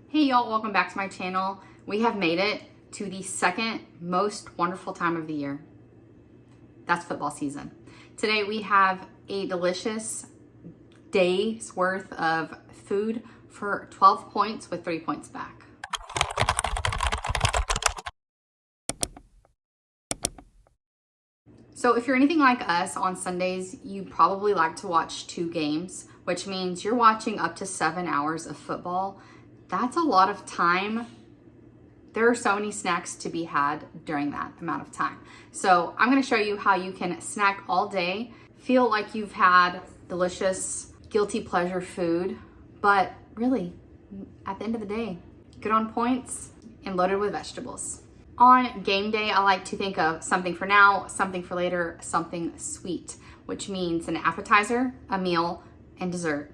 Hey y'all, welcome back to my channel. We have made it to the second most wonderful time of the year. That's football season. Today we have a delicious day's worth of food for 12 points with 3 points back. So if you're anything like us on Sundays, you probably like to watch 2 games, which means you're watching up to 7 hours of football. That's a lot of time. There are so many snacks to be had during that amount of time. So I'm gonna show you how you can snack all day, feel like you've had delicious, guilty pleasure food, but really, at the end of the day, good on points and loaded with vegetables. On game day, I like to think of something for now, something for later, something sweet, which means an appetizer, a meal, and dessert.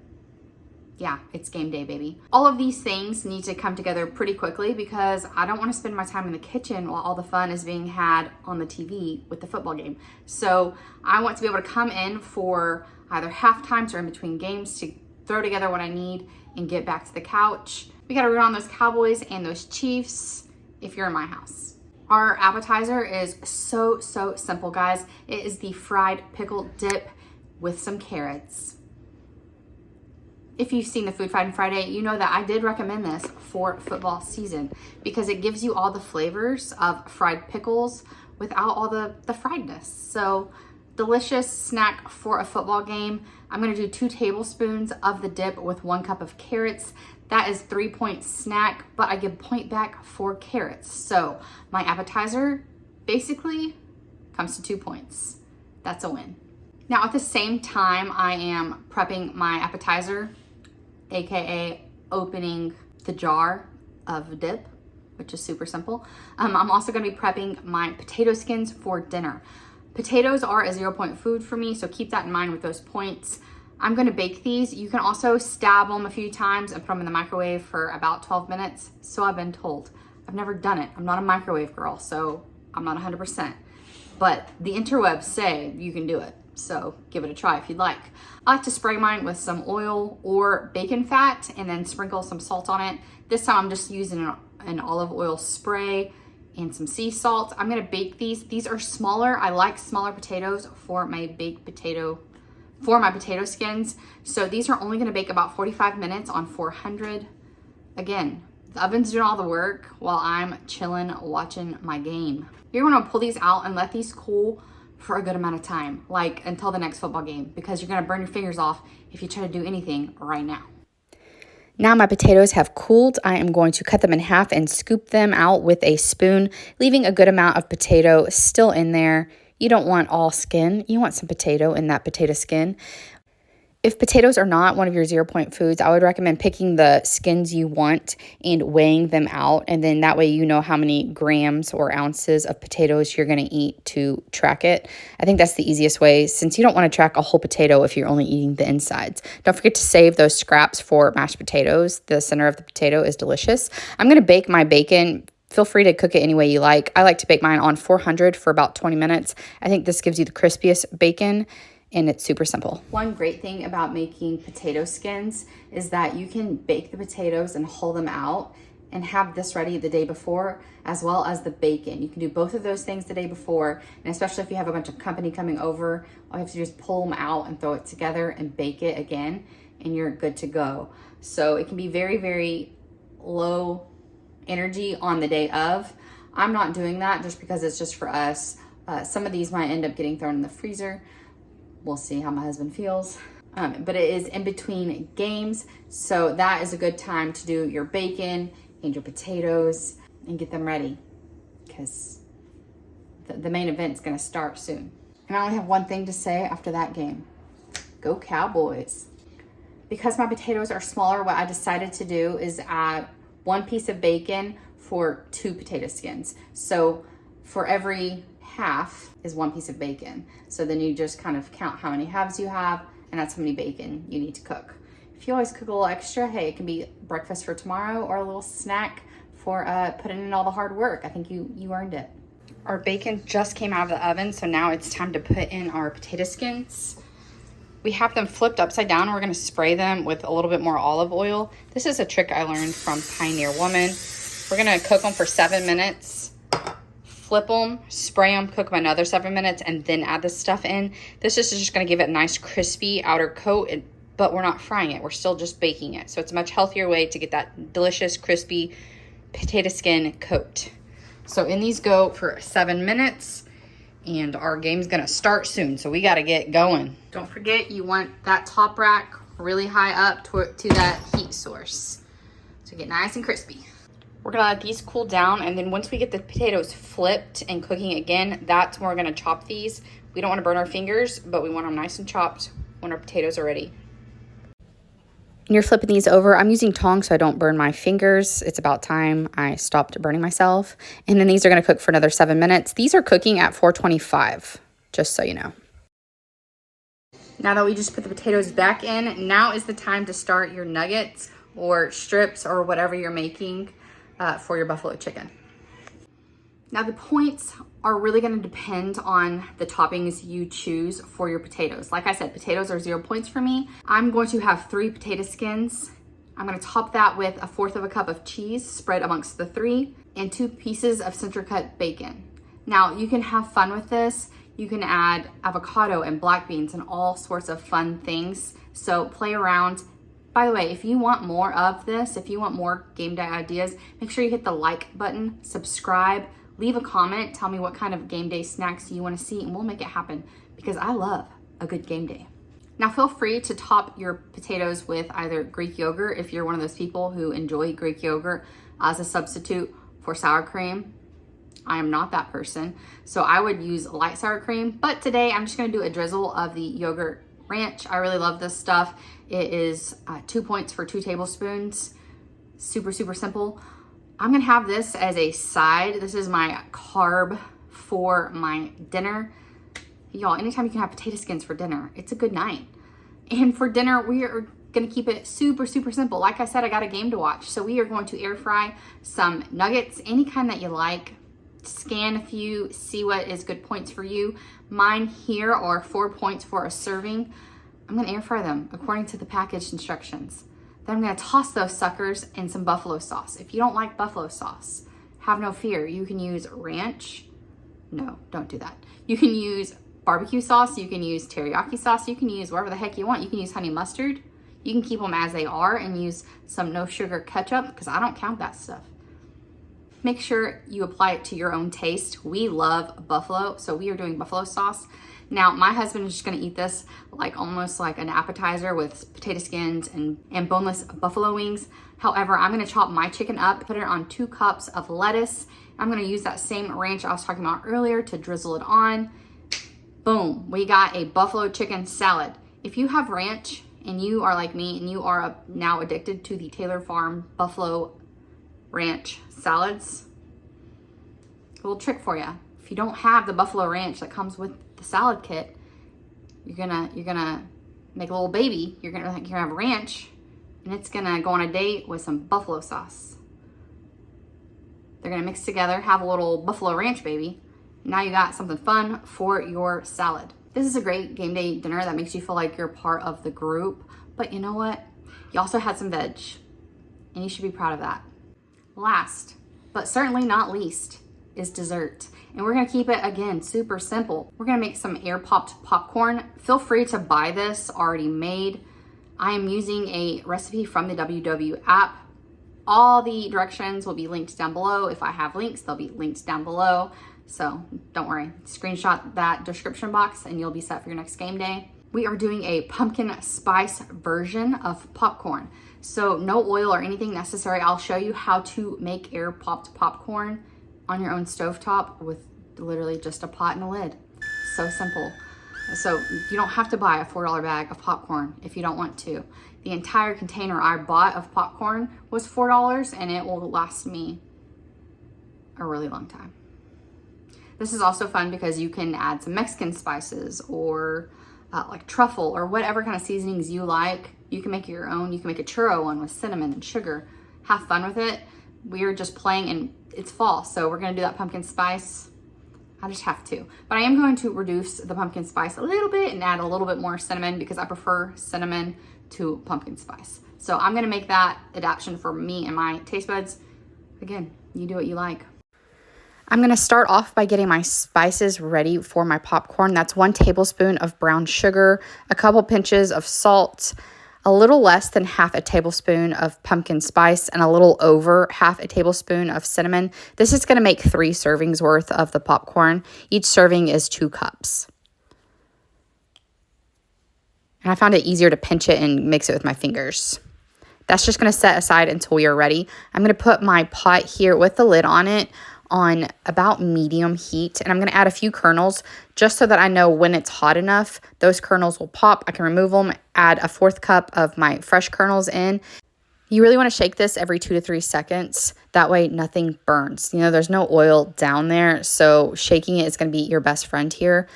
Yeah, it's game day, baby. All of these things need to come together pretty quickly because I don't want to spend my time in the kitchen while all the fun is being had on the TV with the football game. So I want to be able to come in for either half times or in between games to throw together what I need and get back to the couch. We got to root on those Cowboys and those Chiefs if you're in my house. Our appetizer is so simple, guys. It is the fried pickle dip with some carrots. If you've seen the Food Fight Friday, you know that I did recommend this for football season because it gives you all the flavors of fried pickles without all the friedness. So delicious snack for a football game. I'm gonna do 2 tablespoons of the dip with 1 cup of carrots. That is 3 point snack, but I give point back for carrots. So my appetizer basically comes to 2 points. That's a win. Now at the same time, I am prepping my appetizer, AKA opening the jar of dip, which is super simple. I'm also gonna be prepping my potato skins for dinner. Potatoes are a 0 point food for me, so keep that in mind with those points. I'm gonna bake these. You can also stab them a few times and put them in the microwave for about 12 minutes. So I've been told. I've never done it. I'm not a microwave girl, so I'm not 100%. But the interwebs say you can do it. So give it a try if you'd like. I like to spray mine with some oil or bacon fat and then sprinkle some salt on it. This time I'm just using an olive oil spray and some sea salt. I'm gonna bake these. These are smaller. I like smaller potatoes for my potato skins. So these are only gonna bake about 45 minutes on 400. Again, the oven's doing all the work while I'm chilling watching my game. You're gonna pull these out and let these cool for a good amount of time, like until the next football game, because you're gonna burn your fingers off if you try to do anything right now. Now my potatoes have cooled. I am going to cut them in half and scoop them out with a spoon, leaving a good amount of potato still in there. You don't want all skin. You want some potato in that potato skin. If potatoes are not one of your 0 point foods, I would recommend picking the skins you want and weighing them out. And then that way you know how many grams or ounces of potatoes you're going to eat to track it. I think that's the easiest way since you don't want to track a whole potato if you're only eating the insides. Don't forget to save those scraps for mashed potatoes. The center of the potato is delicious. I'm going to bake my bacon. Feel free to cook it any way you like. I like to bake mine on 400 for about 20 minutes. I think this gives you the crispiest bacon. And it's super simple. One great thing about making potato skins is that you can bake the potatoes and hull them out and have this ready the day before, as well as the bacon. You can do both of those things the day before, and especially if you have a bunch of company coming over, all you have to do is pull them out and throw it together and bake it again, and you're good to go. So it can be very low energy on the day of. I'm not doing that just because it's just for us. Some of these might end up getting thrown in the freezer. We'll see how my husband feels. But it is in between games, so that is a good time to do your bacon and your potatoes and get them ready because the main event is gonna start soon. And I only have one thing to say after that game. Go Cowboys. Because my potatoes are smaller, what I decided to do is add 1 piece of bacon for 2 potato skins. So for every half is 1 piece of bacon. So then you just kind of count how many halves you have, and that's how many bacon you need to cook. If you always cook a little extra, hey, it can be breakfast for tomorrow or a little snack for putting in all the hard work. I think you earned it. Our bacon just came out of the oven, so now it's time to put in our potato skins. We have them flipped upside down. We're gonna spray them with a little bit more olive oil. This is a trick I learned from Pioneer Woman. We're gonna cook them for 7 minutes, flip them, spray them, cook them another 7 minutes, and then add the stuff in. This is just gonna give it a nice crispy outer coat, but we're not frying it. We're still just baking it. So it's a much healthier way to get that delicious, crispy potato skin coat. So in these go for 7 minutes. And our game's gonna start soon, so we gotta get going. Don't forget, you want that top rack really high up to that heat source. So get nice and crispy. We're gonna let these cool down, and then once we get the potatoes flipped and cooking again, that's when we're gonna chop these. We don't wanna burn our fingers, but we want them nice and chopped when our potatoes are ready. You're flipping these over. I'm using tongs so I don't burn my fingers. It's about time I stopped burning myself. And then these are going to cook for another 7 minutes. These are cooking at 425, just so you know. Now that we just put the potatoes back in, now is the time to start your nuggets or strips or whatever you're making for your buffalo chicken. Now the points are really going to depend on the toppings you choose for your potatoes. Like I said, potatoes are 0 points for me. I'm going to have 3 potato skins. I'm going to top that with 1/4 cup of cheese spread amongst the 3 and 2 pieces of center cut bacon. Now you can have fun with this. You can add avocado and black beans and all sorts of fun things. So play around. By the way, if you want more of this, if you want more game day ideas, make sure you hit the like button, subscribe, leave a comment, tell me what kind of game day snacks you want to see, and we'll make it happen because I love a good game day. Now feel free to top your potatoes with either Greek yogurt if you're one of those people who enjoy Greek yogurt as a substitute for sour cream. I am not that person, so I would use light sour cream, but today I'm just going to do a drizzle of the yogurt ranch. I really love this stuff. It is 2 points for 2 tablespoons. Super simple. I'm gonna have this as a side. This is my carb for my dinner. Y'all, anytime you can have potato skins for dinner, it's a good night. And for dinner, we are gonna keep it super simple. Like I said, I got a game to watch. So we are going to air fry some nuggets, any kind that you like. Scan a few, see what is good points for you. Mine here are 4 points for a serving. I'm gonna air fry them according to the package instructions. Then I'm gonna toss those suckers in some buffalo sauce. If you don't like buffalo sauce, have no fear. You can use ranch. No, don't do that. You can use barbecue sauce. You can use teriyaki sauce. You can use whatever the heck you want. You can use honey mustard. You can keep them as they are and use some no sugar ketchup because I don't count that stuff. Make sure you apply it to your own taste. We love buffalo, so we are doing buffalo sauce. Now, my husband is just gonna eat this like almost like an appetizer with potato skins and boneless buffalo wings. However, I'm gonna chop my chicken up, put it on 2 cups of lettuce. I'm gonna use that same ranch I was talking about earlier to drizzle it on. Boom, we got a buffalo chicken salad. If you have ranch and you are like me and you are now addicted to the Taylor Farm buffalo ranch salads, a little trick for you. If you don't have the buffalo ranch that comes with the salad kit, you're gonna make a little baby. You're gonna have ranch, and it's gonna go on a date with some buffalo sauce. They're gonna mix together, have a little buffalo ranch baby. Now you got something fun for your salad. This is a great game day dinner that makes you feel like you're part of the group. But you know what? You also had some veg, and you should be proud of that. Last, but certainly not least, is dessert. And we're gonna keep it, again, super simple. We're gonna make some air popped popcorn. Feel free to buy this already made. I am using a recipe from the WW app. All the directions will be linked down below. If I have links, they'll be linked down below. So don't worry, screenshot that description box and you'll be set for your next game day. We are doing a pumpkin spice version of popcorn. So no oil or anything necessary. I'll show you how to make air popped popcorn on your own stovetop with literally just a pot and a lid. So simple. So you don't have to buy a $4 bag of popcorn if you don't want to. The entire container I bought of popcorn was $4 and it will last me a really long time. This is also fun because you can add some Mexican spices or like truffle or whatever kind of seasonings you like. You can make your own. You can make a churro one with cinnamon and sugar. Have fun with it. We are just playing, and it's fall, so we're gonna do that pumpkin spice. I just have to. But I am going to reduce the pumpkin spice a little bit and add a little bit more cinnamon because I prefer cinnamon to pumpkin spice. So I'm gonna make that adaptation for me and my taste buds. Again, you do what you like. I'm gonna start off by getting my spices ready for my popcorn. That's 1 tablespoon of brown sugar, a couple pinches of salt, a little less than half a tablespoon of pumpkin spice, and a little over half a tablespoon of cinnamon. This is gonna make 3 servings worth of the popcorn. Each serving is 2 cups. And I found it easier to pinch it and mix it with my fingers. That's just gonna set aside until we are ready. I'm gonna put my pot here with the lid on it on about medium heat, and I'm going to add a few kernels just so that I know when it's hot enough those kernels will pop. I can remove them, add a 1/4 cup of my fresh kernels in. You really want to shake this every 2 to 3 seconds. That way nothing burns. You know, there's no oil down there, so shaking it is going to be your best friend here.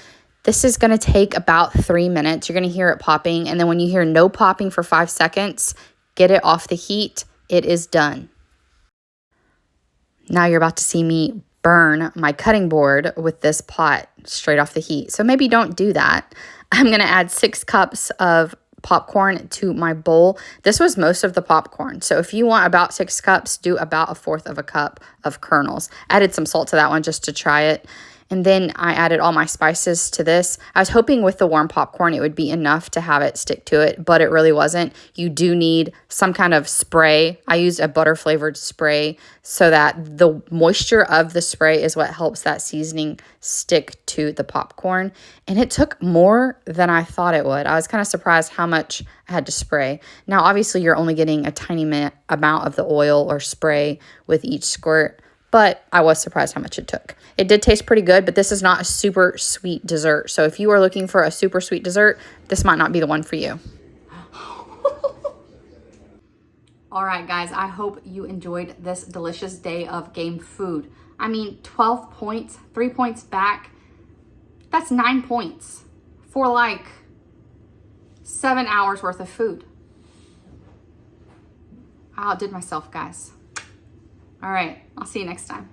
This is going to take about 3 minutes. You're going to hear it popping, and then when you hear no popping for 5 seconds, get it off the heat. It is done. Now you're about to see me burn my cutting board with this pot straight off the heat. So maybe don't do that. I'm going to add 6 cups of popcorn to my bowl. This was most of the popcorn. So if you want about 6 cups, do about 1/4 of a cup of kernels. Added some salt to that one just to try it. And then I added all my spices to this. I was hoping with the warm popcorn it would be enough to have it stick to it, but it really wasn't. You do need some kind of spray. I used a butter flavored spray so that the moisture of the spray is what helps that seasoning stick to the popcorn. And it took more than I thought it would. I was kind of surprised how much I had to spray. Now, obviously, you're only getting a tiny amount of the oil or spray with each squirt, but I was surprised how much it took. It did taste pretty good, but this is not a super sweet dessert. So if you are looking for a super sweet dessert, this might not be the one for you. All right, guys, I hope you enjoyed this delicious day of game food. I mean, 12 points, 3 points back. That's 9 points for like 7 hours worth of food. I outdid myself, guys. All right, I'll see you next time.